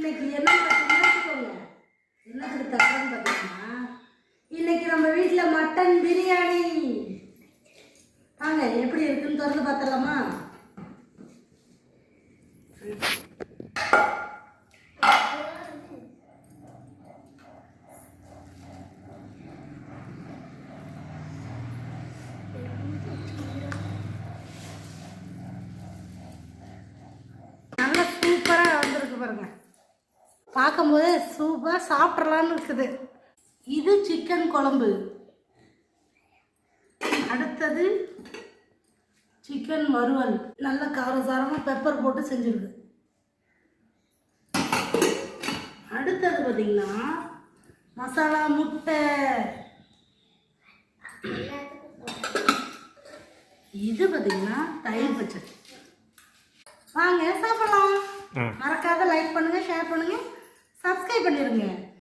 இன்னைக்கு என்ன வச்சுக்கோங்க, என்னத்துக்கு தக்கன்னு பார்த்தீங்கன்னா இன்னைக்கு நம்ம வீட்டில் மட்டன் பிரியாணி. வாங்க எப்படி இருக்குன்னு திறந்து பார்த்துடலாமா? நல்லா சூப்பராக வந்திருக்கு பாருங்க. பார்க்கும்போது சூப்பராக சாப்பிட்றலான்னு இருக்குது. இது சிக்கன் குழம்பு. அடுத்தது சிக்கன் வறுவல். நல்ல காரசாரமாக பெப்பர் போட்டு செஞ்சுருக்கு. அடுத்தது பார்த்திங்கன்னா மசாலா முட்டை. இது பார்த்திங்கன்னா தயிர் பச்சடி. வாங்க சாப்பிடலாம். மறக்காத லைக் பண்ணுங்கள், ஷேர் பண்ணுங்கள், சப்ஸ்கிரைப் பண்ணிடுங்க.